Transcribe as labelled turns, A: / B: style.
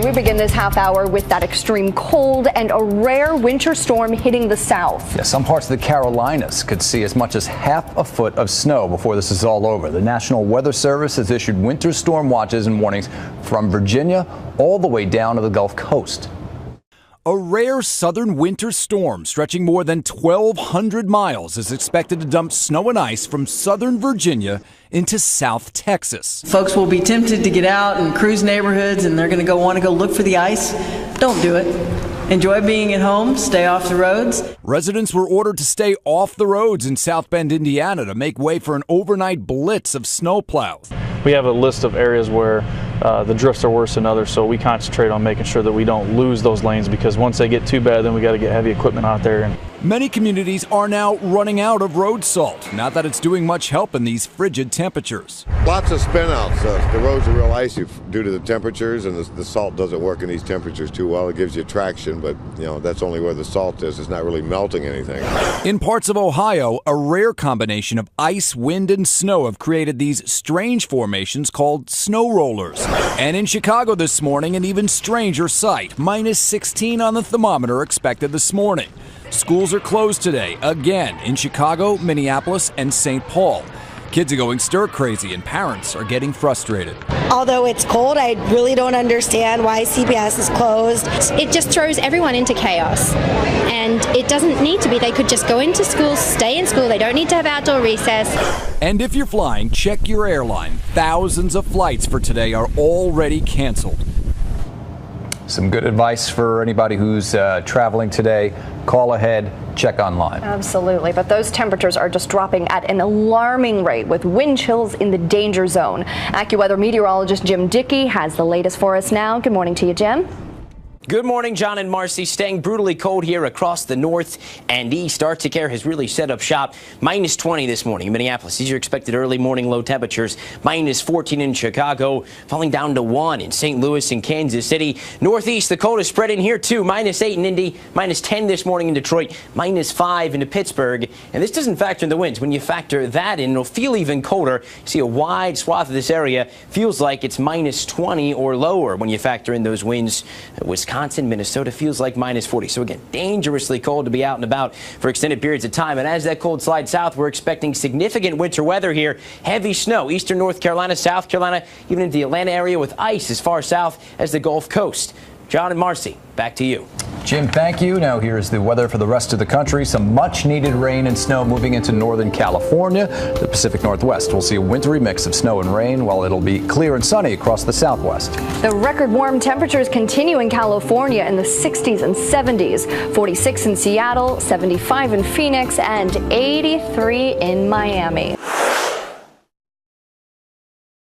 A: We begin this half hour with that extreme cold and a rare winter storm hitting the south.
B: Yeah, some parts of the Carolinas could see as much as half a foot of snow before this is all over. The National Weather Service has issued winter storm watches and warnings from Virginia all the way down to the Gulf Coast.
C: A rare southern winter storm stretching more than 1,200 miles is expected to dump snow and ice from southern Virginia into South Texas.
D: Folks will be tempted to get out and cruise neighborhoods, and they're going to want to go look for the ice. Don't do it. Enjoy being at home. Stay off the roads.
C: Residents were ordered to stay off the roads in South Bend, Indiana, to make way for an overnight blitz of snowplows.
E: We have a list of areas where the drifts are worse than others, so we concentrate on making sure that we don't lose those lanes, because once they get too bad, then we got to get heavy equipment out there.
C: Many communities are now running out of road salt. Not that it's doing much help in these frigid temperatures.
F: Lots of spinouts. The roads are real icy due to the temperatures, and the salt doesn't work in these temperatures too well. It gives you traction, but that's only where the salt is. It's not really melting anything.
C: In parts of Ohio, a rare combination of ice, wind, and snow have created these strange formations called snow rollers. And in Chicago this morning, an even stranger sight. Minus 16 on the thermometer expected this morning. Schools are closed today, again, in Chicago, Minneapolis, and St. Paul. Kids are going stir-crazy, and parents are getting frustrated.
G: Although it's cold, I really don't understand why CPS is closed.
H: It just throws everyone into chaos, and it doesn't need to be. They could just go into school, stay in school. They don't need to have outdoor recess.
C: And if you're flying, check your airline. Thousands of flights for today are already canceled.
B: Some good advice for anybody who's traveling today. Call ahead, check online.
A: Absolutely, but those temperatures are just dropping at an alarming rate with wind chills in the danger zone. AccuWeather meteorologist Jim Dickey has the latest for us now. Good morning to you, Jim.
I: Good morning, John and Marcy. Staying brutally cold here across the north and east. Arctic air has really set up shop. Minus 20 this morning in Minneapolis. These are expected early morning low temperatures. Minus 14 in Chicago, falling down to 1 in St. Louis and Kansas City. Northeast, the coldest spread in here too. Minus 8 in Indy, minus 10 this morning in Detroit, minus 5 into Pittsburgh. And this doesn't factor in the winds. When you factor that in, it'll feel even colder. You see a wide swath of this area. Feels like it's minus 20 or lower when you factor in those winds. Wisconsin, Minnesota feels like minus 40. So again, dangerously cold to be out and about for extended periods of time. And as that cold slides south, we're expecting significant winter weather here. Heavy snow, eastern North Carolina, South Carolina, even into the Atlanta area with ice as far south as the Gulf Coast. John and Marcy, back to you.
B: Jim, thank you. Now here's the weather for the rest of the country. Some much needed rain and snow moving into northern California. The Pacific Northwest will see a wintry mix of snow and rain, while it'll be clear and sunny across the Southwest.
A: The record warm temperatures continue in California in the 60s and 70s. 46 in Seattle, 75 in Phoenix, and 83 in Miami.